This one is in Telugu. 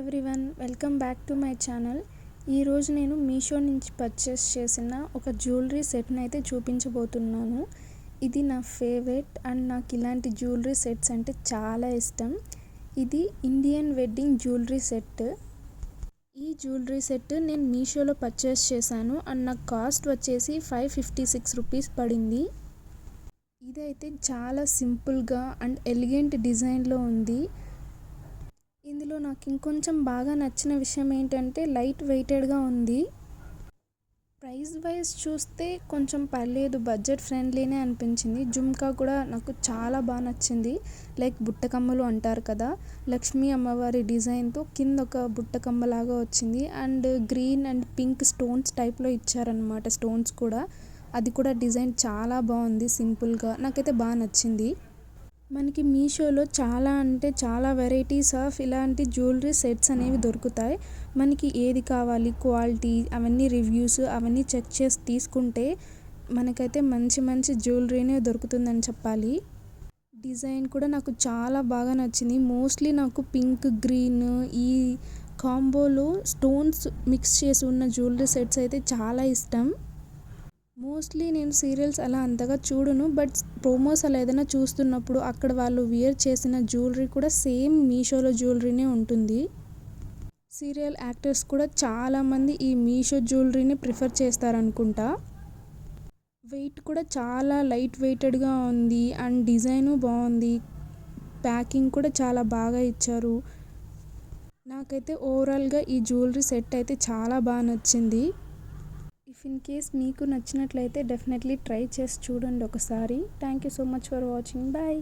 Everyone, welcome back to my channel. ఈరోజు నేను మీషో నుంచి పర్చేస్ చేసిన ఒక జ్యువెలరీ సెట్ని అయితే చూపించబోతున్నాను. ఇది నా ఫేవరెట్ అండ్ నాకు ఇలాంటి జ్యువెలరీ సెట్స్ అంటే చాలా ఇష్టం. ఇది ఇండియన్ వెడ్డింగ్ జ్యువెలరీ సెట్. ఈ జ్యువెలరీ సెట్ నేను మీషోలో పర్చేస్ చేశాను అండ్ నాకు కాస్ట్ వచ్చేసి 556 రూపీస్ పడింది. ఇదైతే చాలా సింపుల్గా అండ్ ఎలిగెంట్ డిజైన్లో ఉంది. ఇందులో నాకు ఇంకొంచెం బాగా నచ్చిన విషయం ఏంటంటే లైట్ వెయిటెడ్గా ఉంది. ప్రైస్ వైజ్ చూస్తే కొంచెం పర్లేదు, బడ్జెట్ ఫ్రెండ్లీనే అనిపించింది. జుమ్కా కూడా నాకు చాలా బాగా నచ్చింది. లైక్ బుట్టకమ్మలు అంటారు కదా, లక్ష్మీ అమ్మవారి డిజైన్తో కింద ఒక బుట్టకమ్మలాగా వచ్చింది and green and pink stones టైప్లో ఇచ్చారనమాట. స్టోన్స్ కూడా, అది కూడా డిజైన్ చాలా బాగుంది. సింపుల్గా నాకైతే బాగా నచ్చింది. మనకి మీషోలో చాలా అంటే చాలా వెరైటీస్ ఆఫ్ ఇలాంటి జ్యువెలరీ సెట్స్ అనేవి దొరుకుతాయి. మనకి ఏది కావాలి, క్వాలిటీ, అవన్నీ రివ్యూస్ అవన్నీ చెక్ చేసి తీసుకుంటే మనకైతే మంచి మంచి జ్యువెలరీనే దొరుకుతుందని చెప్పాలి. డిజైన్ కూడా నాకు చాలా బాగా నచ్చింది. మోస్ట్లీ నాకు పింక్, గ్రీన్ ఈ కాంబోలో స్టోన్స్ మిక్స్ చేసి ఉన్న జ్యువెలరీ సెట్స్ అయితే చాలా ఇష్టం. మోస్ట్లీ నేను సీరియల్స్ అలా అంతగా చూడను, బట్ ప్రోమోస్ అలా ఏదైనా చూస్తున్నప్పుడు అక్కడ వాళ్ళు వియర్ చేసిన జ్యువెలరీ కూడా సేమ్ మీషోలో జ్యువెలరీనే ఉంటుంది. సీరియల్ యాక్టర్స్ కూడా చాలామంది ఈ మీషో జ్యువెలరీని ప్రిఫర్ చేస్తారనుకుంటా. వెయిట్ కూడా చాలా లైట్ వెయిటెడ్గా ఉంది అండ్ డిజైను బాగుంది. ప్యాకింగ్ కూడా చాలా బాగా ఇచ్చారు. నాకైతే ఓవరాల్గా ఈ జ్యువెలరీ సెట్ అయితే చాలా బాగా నచ్చింది. ఇఫ్ ఇన్ కేస్ మీకు నచ్చినట్లయితే డెఫినెట్లీ ట్రై చేసి చూడండి ఒకసారి. Thank you so much for watching. Bye.